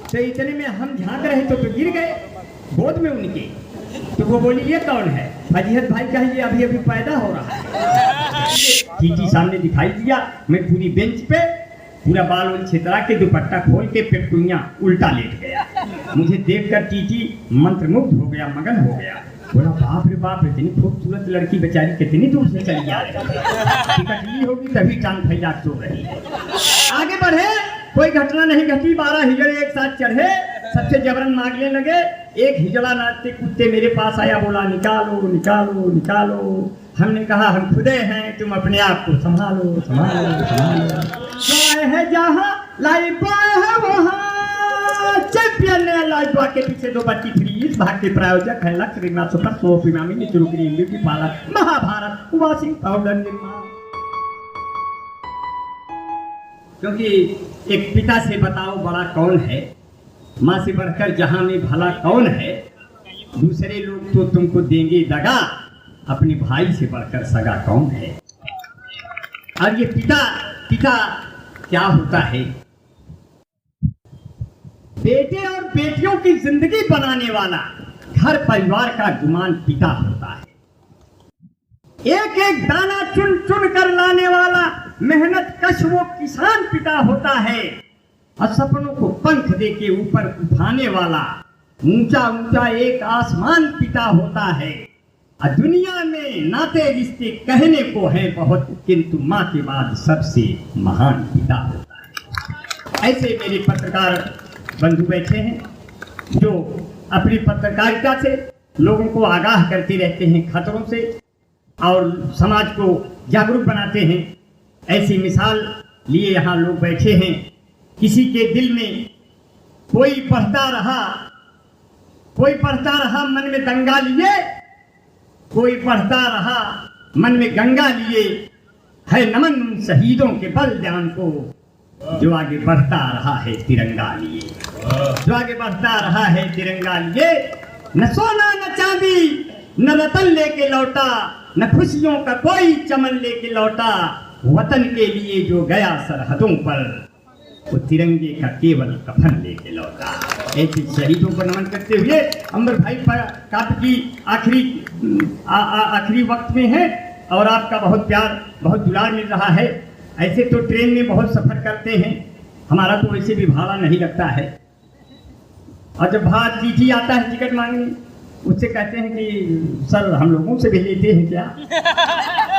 तो इतने में हम झांक रहे तो गिर गए गोद में उनके। तो वो बोली ये कौन है? फजीहत भाई कहे ये अभी अभी पैदा हो रहा है। टीटी सामने दिखाई दिया, मैं पूरी बेंच पे पूरा बाल उल छितरा के दुपट्टा खोल के पेटकुइयां उल्टा लेट गया। मुझे देखकर टीटी मंत्रमुग्ध हो गया, मगन हो गया। बोला बाप रे बाप, इतनी खूबसूरत लड़की बेचारी कितनी दूर से चली आ रही है, टिकट ली होगी तभी टांग फैला सो रही है। आगे बढ़े, कोई घटना नहीं घटी। 12 हिजड़े एक साथ चढ़े, सबसे जबरन मांगने लगे। एक हिजड़ा नाचते कूदते मेरे पास आया, बोला निकालो निकालो निकालो। हमने कहा हम खुदे हैं, तुम अपने आप को संभालो संभालो संभालो। है जहाँ लाइबा है वहाँ चैंपियन ने लाइबा के पीछे 2 बच्ची फ्री। इस भाग के प्रायोजक है लक्ष्य रिग्ना सुपर सोप इमामी निचुरुकरी beauty parlour Mahabharat washing powder निर्माण। क्योंकि एक पिता से बताओ बड़ा कौन है, माँ से बढ़कर जहां में भला कौन है। दूसरे लोग तो तुमको देंगे दगा, अपने भाई से बढ़कर सगा कौन है। और ये पिता क्या होता है? बेटे और बेटियों की जिंदगी बनाने वाला, घर परिवार का गुमान पिता होता है। एक एक दाना चुन चुन कर लाने वाला मेहनत कश वो किसान पिता होता है। और सपनों को पंख देके ऊपर उठाने वाला ऊंचा ऊंचा एक आसमान पिता होता है। और दुनिया में नाते रिश्ते कहने को है बहुत, किंतु माँ के बाद सबसे महान पिता होता है। ऐसे मेरे पत्रकार बंधु बैठे हैं जो अपनी पत्रकारिता से लोगों को आगाह करते रहते हैं खतरों से और समाज को जागरूक बनाते हैं। ऐसी मिसाल लिए यहाँ लोग बैठे हैं। किसी के दिल में कोई पढ़ता रहा मन में दंगा लिए, कोई पढ़ता रहा मन में गंगा लिए। है नमन शहीदों के बलिदान को, जो आगे बढ़ता रहा है तिरंगा लिए, जो आगे बढ़ता रहा है तिरंगा लिए। न सोना न चांदी न रतन लेके लौटा, न खुशियों का कोई चमन लेके लौटा। वतन के लिए जो गया सरहदों पर, वो तिरंगे का केवल कफन लेके लौटा। ऐसे शहीदों को नमन करते हुए अंबर भाई काव्य की आखिरी वक्त में है और आपका बहुत प्यार बहुत दुलार मिल रहा है। ऐसे तो ट्रेन में बहुत सफर करते हैं, हमारा तो वैसे भी भाड़ा नहीं लगता है। और जब बाहर टीटी आता है टिकट मांगने, उससे कहते हैं कि सर हम लोगों से भी लेते हैं क्या?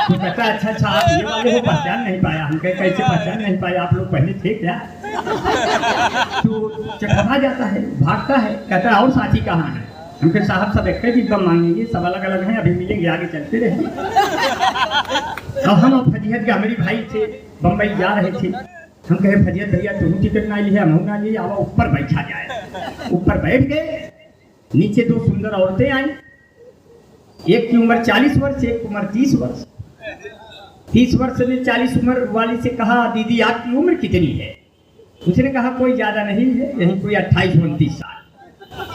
तो कहता है अच्छा आप ये वाले को पहचान नहीं पाया। हम कहे कैसे पहचान नहीं पाया, आप लोग पहले थे क्या? तो चकरा जाता है, भागता है, कहता है और साथी कहाँ है? हम कहे साहब सब एक ही दम मांगेंगे, सब अलग अलग हैं, अभी मिलेंगे आगे चलते रहेंगे। तो हम फजीहत के हमारी भाई थे, बम्बई जा रहे थे। हम कहे फजीहत भैया तुम टिकट ना लिए हम ना लिए, अब ऊपर बैठा जाए। ऊपर बैठ गए, नीचे 2 सुंदर औरतें आई। एक की उम्र 40 वर्ष, एक उम्र 30 वर्ष। 30 वर्ष ने 40 उम्र वाली से कहा दीदी आपकी उम्र कितनी है? उसने कहा कोई ज्यादा नहीं है, यही कोई 28-29 साल।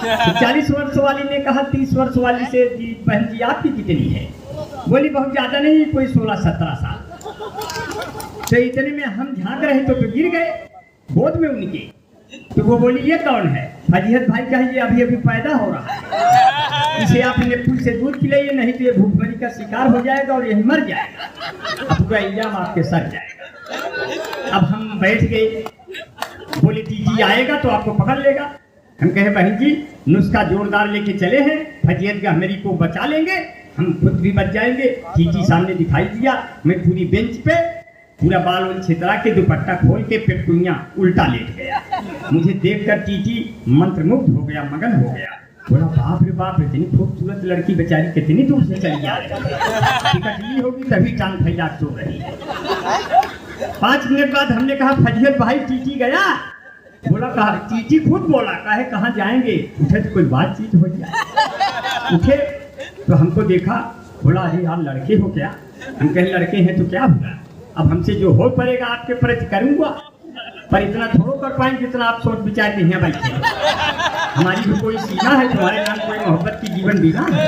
तो 40 वर्ष वाली ने कहा 30 वर्ष वाली से बहन जी आपकी कितनी है? बोली बहुत ज्यादा नहीं, कोई 16-17 साल। तो इतने में हम झांक रहे तो गिर गए गोद में उनके। तो वो बोली ये कौन है? फजीहत भाई कहे ये अभी अभी पैदा हो रहा है, इसे आप नेपुल से दूध पिलाइए, नहीं तो ये भूखमरी का शिकार हो जाएगा और यही मर जाएगा, अब पूरा इल्जाम आपके सर जाएगा। अब हम बैठ गए, बोले टीटी आएगा तो आपको पकड़ लेगा। हम कहे बहन जी नुस्खा जोरदार लेके चले हैं, फजीहत गहमरी को बचा लेंगे, हम खुद भी बच जाएंगे। टीटी सामने दिखाई दिया, मैं पूरी बेंच पे पूरा बाल उल छितरा के दुपट्टा खोल के पेटकुइयां उल्टा लेट गया। मुझे देखकर टीटी मंत्रमुग्ध हो गया, मगन हो गया। बोला बाप रे बाप, इतनी खूबसूरत लड़की बेचारी कितनी दूर से चली आ रही है, टिकट ली होगी तभी टांग फैला सो रही है। 5 मिनट बाद हमने कहा फजीहत भाई टीटी गया? बोला कहा? टीटी खुद बोला, कहे कहाँ जाएंगे? उठे तो कोई बातचीत हो जाए। उठे तो हमको देखा, बोला अरे यार लड़के हो क्या? हम कहे लड़के हैं तो क्या हुआ, अब हमसे जो हो पड़ेगा आपके प्रति करूंगा, पर इतना थोड़ा कर पाएंगे जितना आप सोच विचार के यहाँ बैठे। हमारी भी कोई सीमा है, तुम्हारे नाम कोई मोहब्बत की जीवन बीमा है।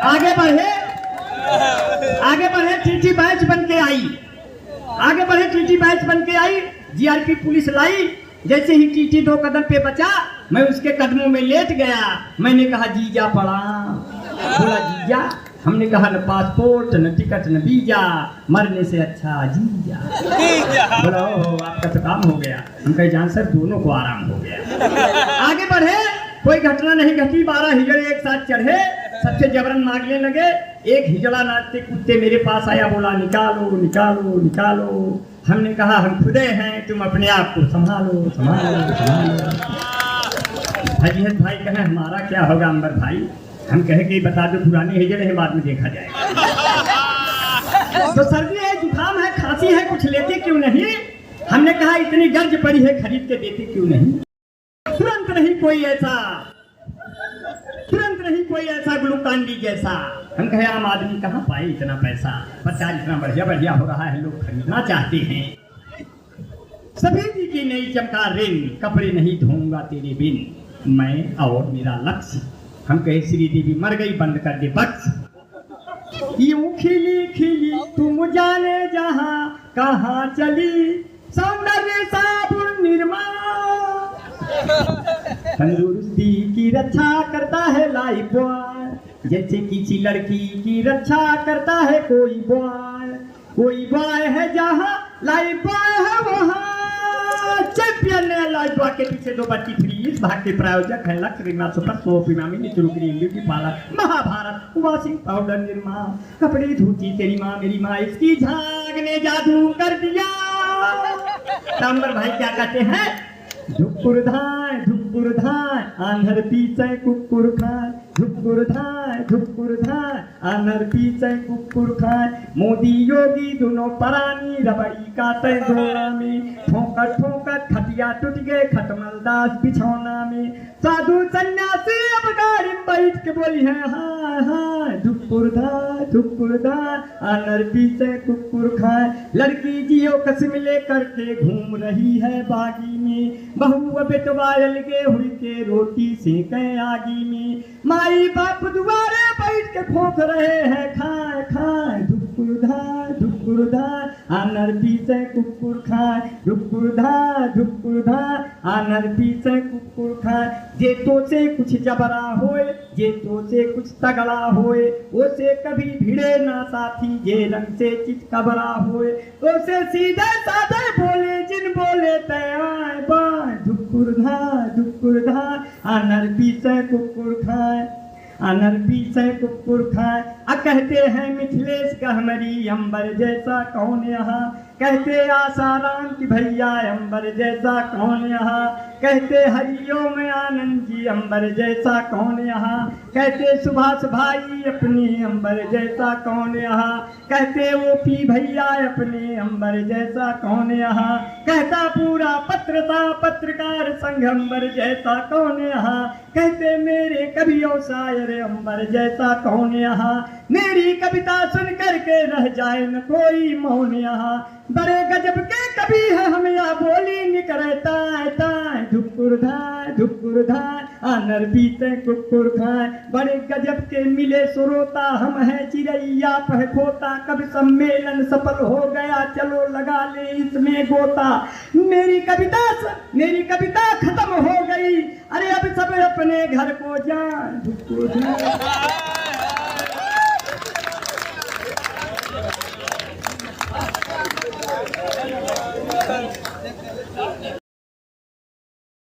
आगे बढ़े टीटी बैच बन के आई, जीआरपी पुलिस लाई जैसे ही टीटी 2 कदम पे बचा, मैं उसके कदमों में लेट गया। मैंने कहा जीजा प्रणाम। बोला जीजा? हमने कहा न पासपोर्ट न टिकट न वीजा, मरने से अच्छा जीजा। बोला ओहो आपका तो काम हो गया। हम कहे जान सर दोनों को आराम हो गया। आगे बढ़े, कोई घटना नहीं घटी। 12 हिजड़े एक साथ चढ़े, सबसे जबरन मांगने लगे। एक हिजड़ा नाचते कूदते मेरे पास आया, बोला निकालो निकालो निकालो। हमने कहा हम खुदे हैं, तुम अपने आप को संभालो संभालो संभालो। हजीहत भाई कहे हमारा क्या होगा अंबर भाई? हम कहे कि बता दो पुराने हिजड़े हैं, बाद में देखा जाएगा। तो सर्दी है, जुकाम है, खांसी है, कुछ लेते क्यों नहीं? हमने कहा इतनी गर्ज पड़ी है, खरीद के देते क्यों नहीं? तुरंत नहीं कोई ऐसा ग्लूकान-डी जैसा। हम कहे आम आदमी कहाँ पाए इतना पैसा? प्रचार इतना बढ़िया बढ़िया हो रहा है, लोग खरीदना चाहते हैं। सभी जी की नई चमकार रिंग, कपड़े नहीं धोऊंगा तेरे बिन, मैं और मेरा लक्ष्य। हम कहे श्री देवी मर गई, बंद कर दे बक्स। यूं खिली खिली तुम जाने जहां कहाँ चली, सौंदर्य साबुन निर्मा, तंदुरुस्ती की रक्षा करता है लाइफ बॉय, जैसे किसी लड़की की रक्षा करता है कोई बॉय है जहाँ लाइफ बॉय है वहाँ। चैंपियन ने लाइफ बॉय के पीछे 2 बच्ची फ्री। इस भाग के प्रायोजक है लक्ष्य रिंगना सुपर सोप, इमामी निचुरु cream, beauty parlour, Mahabharat, washing powder, Nirma, कपड़े धोती तेरी माँ मेरी माँ, इसकी झाग ने जादू कर दिया। नंबर भाई क्या कहते हैं? धुकुर धाय आंधर पीछे कुकुर खाए, धुकुर धाय आंधर पीछे कुकुर खाए। मोदी योगी दोनों परानी, रबड़ी का तय घोड़ा में, ठोकर ठोकर खटिया टूट गए, खटमल दास बिछौना में। साधु सन्यासी अब गाड़ी में बैठ के बोली है हाय हाय, धुकुर धाय आंधर पीछे कुकुर खाए। लड़की जियो कसम लेकर के घूम रही है बागी में, बहू बेटवायल के हुई के रोटी सेके आगी में। माई बाप दुआरे बैठ के भोंक रहे हैं खाए खाए, धुकुर धाय आनर पीछे कुकुर खाए, धुकुर धाय आनर पीछे कुकुर खाए। जे तो से कुछ जबरा होए, जे तो से कुछ तगड़ा होए, ओसे कभी भिड़े ना साथी, जे रंग से चितकबरा होए, ओसे सीधे साधे बोले जिन बोले तय बाय। धुकुर धाय आनर पीछे कुकुर खाए, आनर पीछे कुकुर खाए। कहते हैं मिथिलेश गहमरी अंबर जैसा कौन यहाँ, कहते आसाराम की भैया अंबर जैसा कौन यहाँ, कहते हरिओम आनंद जी अंबर जैसा कौन यहाँ, कहते सुभाष भाई अपने अंबर जैसा कौन यहाँ, कहते ओपी भैया अपने अंबर जैसा कौन यहाँ, कहता पूरा पत्रकार संघ अंबर जैसा कौन यहाँ, कहते मेरे कवियों शायर अंबर जैसा कौन यहाँ, मेरी कविता सुन करके रह जाए न कोई मौन यहाँ। बड़े गजब के कवि है हम या बोली निकलता है, धुकुर धाय आनर पीछे कुकुर खाए। बड़े गजब के मिले सुरोता हम हैं चिड़ैया पह खोता, कभी सम्मेलन सफल हो गया चलो लगा ले इसमें गोता। मेरी कविता खत्म हो गई, अरे अब सब अपने घर को जा।